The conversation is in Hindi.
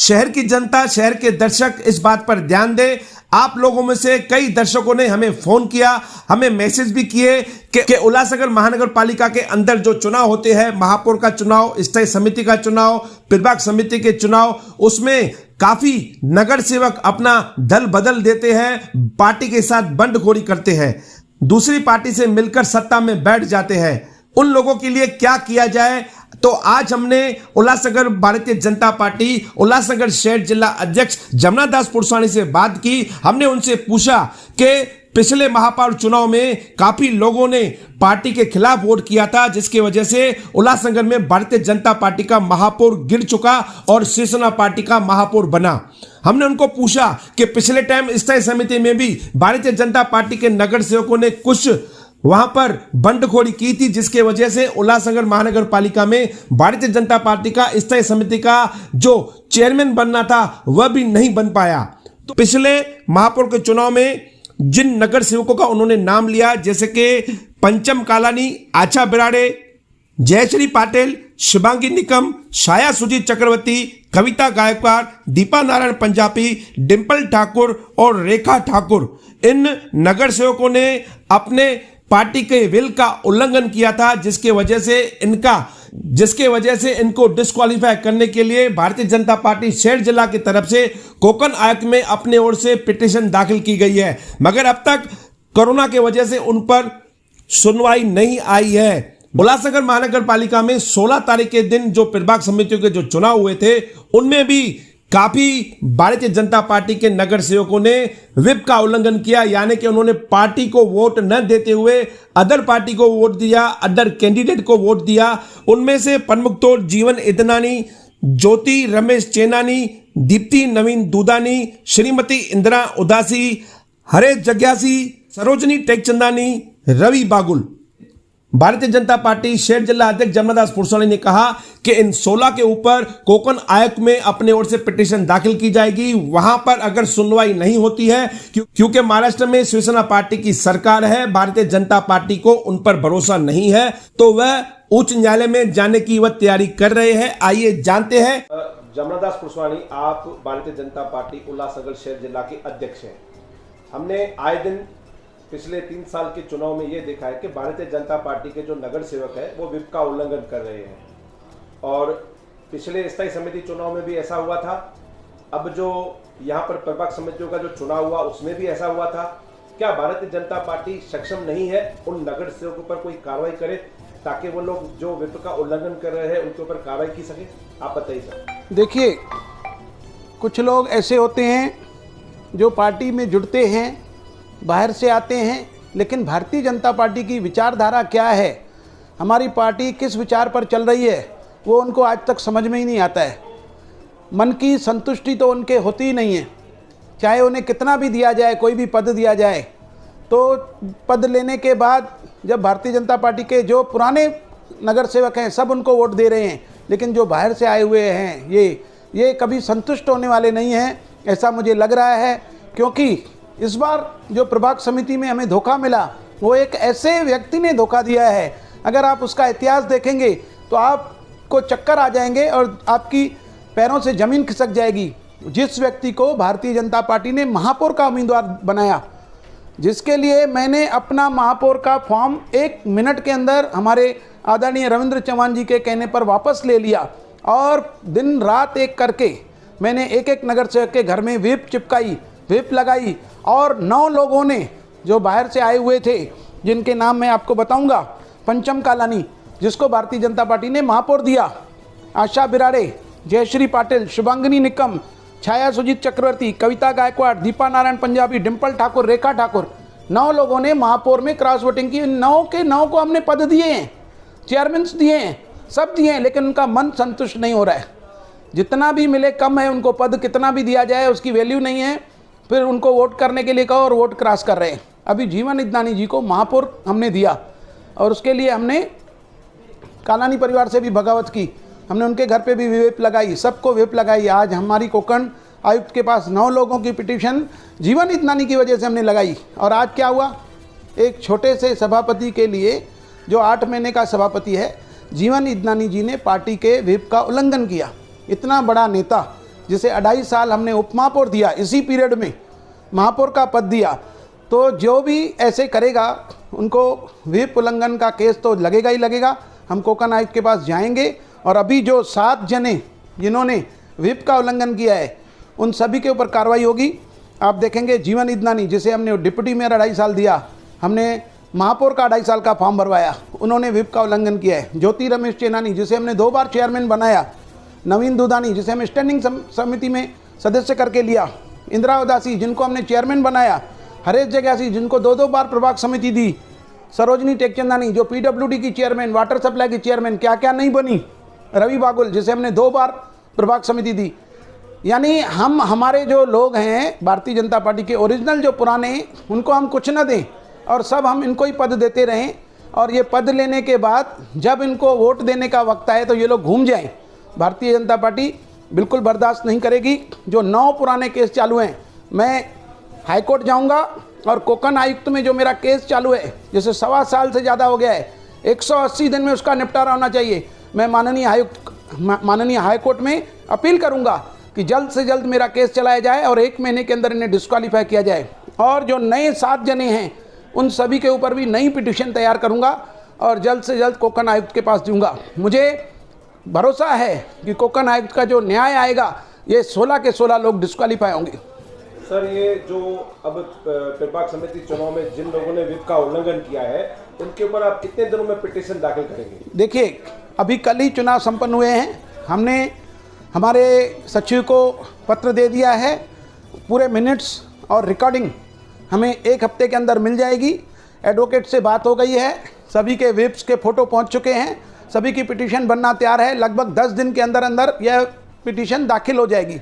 शहर की जनता, शहर के दर्शक इस बात पर ध्यान दें। आप लोगों में से कई दर्शकों ने हमें फोन किया, हमें मैसेज भी किए कि उल्लासनगर महानगर पालिका के अंदर जो चुनाव होते हैं, महापौर का चुनाव, स्थायी समिति का चुनाव, प्रभाग समिति के चुनाव, उसमें काफी नगर सेवक अपना दल बदल देते हैं, पार्टी के साथ बंडखोरी करते हैं, दूसरी पार्टी से मिलकर सत्ता में बैठ जाते हैं। उन लोगों के लिए क्या किया जाए, तो आज हमने उल्लासनगर भारतीय जनता पार्टी उल्लासनगर शहर जिला अध्यक्ष जमुना दास पुरसानी से बात की। हमने उनसे पूछा कि पिछले महापौर चुनाव में काफी लोगों ने पार्टी के खिलाफ वोट किया था, जिसकी वजह से उल्लासनगर में भारतीय जनता पार्टी का महापौर गिर चुका और शिवसेना पार्टी का महापौर बना। हमने उनको पूछा कि पिछले टाइम स्थायी समिति में भी भारतीय जनता पार्टी के नगर सेवकों ने कुछ वहां पर बंडखोरी की थी, जिसके वजह से उल्लासनगर महानगर पालिका में भारतीय जनता पार्टी का स्थायी समिति का जो चेयरमैन बनना था वह भी नहीं बन पाया। तो पिछले महापौर के चुनाव में जिन नगर सेवकों का उन्होंने नाम लिया, जैसे कि पंचम कालानी, आचा बिराड़े, जयश्री पाटिल, शिवांगी निकम, छाया सुजीत चक्रवर्ती, कविता गायकवाड़, दीपा नारायण पंजाबी, डिंपल ठाकुर और रेखा ठाकुर, इन नगर सेवकों ने अपने पार्टी के विल का उल्लंघन किया था, जिसके वजह से इनको डिस्क्वालीफाई करने के लिए भारतीय जनता पार्टी शहर जिला की तरफ से कोकन आयुक्त में अपने ओर से पिटीशन दाखिल की गई है, मगर अब तक कोरोना की वजह से उन पर सुनवाई नहीं आई है। उल्लासनगर महानगर पालिका में 16 तारीख के दिन जो प्रभाग समितियों के जो चुनाव हुए थे, उनमें भी काफी भारतीय जनता पार्टी के नगर सेवकों ने व्हिप का उल्लंघन किया, यानी कि उन्होंने पार्टी को वोट न देते हुए अदर पार्टी को वोट दिया, अदर कैंडिडेट को वोट दिया। उनमें से प्रमुख तौर जीवन इदनानी, ज्योति रमेश चेनानी, दीप्ति नवीन दूदानी, श्रीमती इंदिरा उदासी, हरे जग्यासी, सरोजनी टेकचंदानी, रवि बागुल। भारतीय जनता पार्टी शहर जिला अध्यक्ष जमुना दास पुरसानी ने कहा कि इन 16 के ऊपर कोकन आयुक्त में अपने ओर से पिटीशन दाखिल की जाएगी। वहां पर अगर सुनवाई नहीं होती है, क्योंकि महाराष्ट्र में शिवसेना पार्टी की सरकार है, भारतीय जनता पार्टी को उन पर भरोसा नहीं है, तो वह उच्च न्यायालय में जाने की वह तैयारी कर रहे हैं। आइए जानते हैं। जमुना दास पुरसानी, आप भारतीय जनता पार्टी उल्लासनगर शहर जिला के अध्यक्ष हैं। हमने आए दिन पिछले 3 साल के चुनाव में यह देखा है कि भारतीय जनता पार्टी के जो नगर सेवक है वो व्हिप का उल्लंघन कर रहे हैं, और पिछले स्थायी समिति चुनाव में भी ऐसा हुआ था। अब जो यहाँ पर प्रभाग समितियों का जो चुनाव हुआ उसमें भी ऐसा हुआ था। क्या भारतीय जनता पार्टी सक्षम नहीं है उन नगर सेवकों पर कोई कार्रवाई करे, ताकि वो लोग जो व्हिप का उल्लंघन कर रहे हैं उनके ऊपर कार्रवाई की सके? आप बताइए सर। देखिए, कुछ लोग ऐसे होते हैं जो पार्टी में जुड़ते हैं, बाहर से आते हैं, लेकिन भारतीय जनता पार्टी की विचारधारा क्या है, हमारी पार्टी किस विचार पर चल रही है, वो उनको आज तक समझ में ही नहीं आता है। मन की संतुष्टि तो उनके होती ही नहीं है, चाहे उन्हें कितना भी दिया जाए, कोई भी पद दिया जाए, तो पद लेने के बाद जब भारतीय जनता पार्टी के जो पुराने नगर सेवक हैं सब उनको वोट दे रहे हैं, लेकिन जो बाहर से आए हुए हैं ये कभी संतुष्ट होने वाले नहीं हैं, ऐसा मुझे लग रहा है। क्योंकि इस बार जो प्रभाग समिति में हमें धोखा मिला, वो एक ऐसे व्यक्ति ने धोखा दिया है, अगर आप उसका इतिहास देखेंगे तो आपको चक्कर आ जाएंगे और आपकी पैरों से ज़मीन खिसक जाएगी। जिस व्यक्ति को भारतीय जनता पार्टी ने महापौर का उम्मीदवार बनाया, जिसके लिए मैंने अपना महापौर का फॉर्म 1 मिनट के अंदर हमारे आदरणीय रविंद्र चौहान जी के कहने पर वापस ले लिया, और दिन रात एक करके मैंने एक नगर सेवक के घर में व्हिप चिपकाई, व्हिप लगाई, और 9 लोगों ने जो बाहर से आए हुए थे, जिनके नाम मैं आपको बताऊंगा, पंचम कालानी जिसको भारतीय जनता पार्टी ने महापौर दिया, आशा बिराड़े, जयश्री पाटिल, शिवांगी निकम, छाया सुजीत चक्रवर्ती, कविता गायकवाड़, दीपा नारायण पंजाबी, डिंपल ठाकुर, रेखा ठाकुर, 9 लोगों ने महापौर में क्रॉस वोटिंग की। 9 के 9 को हमने पद दिए हैं, चेयरमैन दिए हैं, सब दिए हैं, लेकिन उनका मन संतुष्ट नहीं हो रहा है। जितना भी मिले कम है उनको पद, कितना भी दिया जाए उसकी वैल्यू नहीं है। फिर उनको वोट करने के लिए कहो और वोट क्रॉस कर रहे हैं। अभी जीवन इदनानी जी को महापौर हमने दिया, और उसके लिए हमने कालानी परिवार से भी बगावत की, हमने उनके घर पे भी व्हिप लगाई, सबको व्हिप लगाई। आज हमारी कोकण आयुक्त के पास 9 लोगों की पिटीशन जीवन इदनानी की वजह से हमने लगाई, और आज क्या हुआ, एक छोटे से सभापति के लिए जो 8 महीने का सभापति है, जीवन इदनानी जी ने पार्टी के व्हिप का उल्लंघन किया। इतना बड़ा नेता जिसे 2.5 साल हमने उप महापौर दिया, इसी पीरियड में महापौर का पद दिया, तो जो भी ऐसे करेगा उनको व्हिप उल्लंघन का केस तो लगेगा ही लगेगा। हम कोकन आयुक्त के पास जाएंगे और अभी जो 7 जने जिन्होंने व्हिप का उल्लंघन किया है उन सभी के ऊपर कार्रवाई होगी। आप देखेंगे जीवन इदनानी, जिसे हमने डिप्टी मेयर 2.5 साल दिया, हमने महापौर का 2.5 साल का फॉर्म भरवाया, उन्होंने व्हिप का उल्लंघन किया है। ज्योति रमेश चेनानी, जिसे हमने 2 बार चेयरमैन बनाया, नवीन दुधानी, जिसे हम स्टैंडिंग समिति में सदस्य करके लिया, इंदिरा उदासी, जिनको हमने चेयरमैन बनाया, हरेश जग्यासी, जिनको 2 बार प्रभाग समिति दी, सरोजनी टेकचंदानी, जो PWD की चेयरमैन, वाटर सप्लाई की चेयरमैन, क्या क्या नहीं बनी, रवि बागुल, जिसे हमने 2 बार प्रभाग समिति दी। यानी हमारे जो लोग हैं भारतीय जनता पार्टी के ओरिजिनल जो पुराने हैं, उनको हम कुछ न दें और सब हम इनको ही पद देते रहें, और ये पद लेने के बाद जब इनको वोट देने का वक्त आए तो ये लोग घूम जाएं। भारतीय जनता पार्टी बिल्कुल बर्दाश्त नहीं करेगी। जो 9 पुराने केस चालू हैं, मैं हाईकोर्ट जाऊंगा और कोकन आयुक्त में जो मेरा केस चालू है, जैसे 1.25 साल से ज़्यादा हो गया है, 180 दिन में उसका निपटारा होना चाहिए। मैं माननीय हाईकोर्ट में अपील करूंगा कि जल्द से जल्द मेरा केस चलाया जाए और 1 महीने के अंदर इन्हें डिस्क्वालीफाई किया जाए। और जो नए 7 जने हैं उन सभी के ऊपर भी नई पिटीशन तैयार करूंगा और जल्द से जल्द कोकन आयुक्त के पास दूंगा। मुझे भरोसा है कि कोकन आयुक्त का जो न्याय आएगा, ये 16 के 16 लोग डिस्क्वालीफाई होंगे। सर, ये जो अब प्रभाग समिति चुनाव में जिन लोगों ने व्हिप का उल्लंघन किया है, उनके ऊपर आप कितने दिनों में पिटीशन दाखिल करेंगे? देखिए, अभी कल ही चुनाव संपन्न हुए हैं, हमने हमारे सचिव को पत्र दे दिया है, पूरे मिनट्स और रिकॉर्डिंग हमें 1 हफ्ते के अंदर मिल जाएगी। एडवोकेट से बात हो गई है, सभी के व्हिप्स के फ़ोटो पहुंच चुके हैं, सभी की पिटीशन बनना तैयार है। लगभग 10 दिन के अंदर अंदर यह पिटीशन दाखिल हो जाएगी।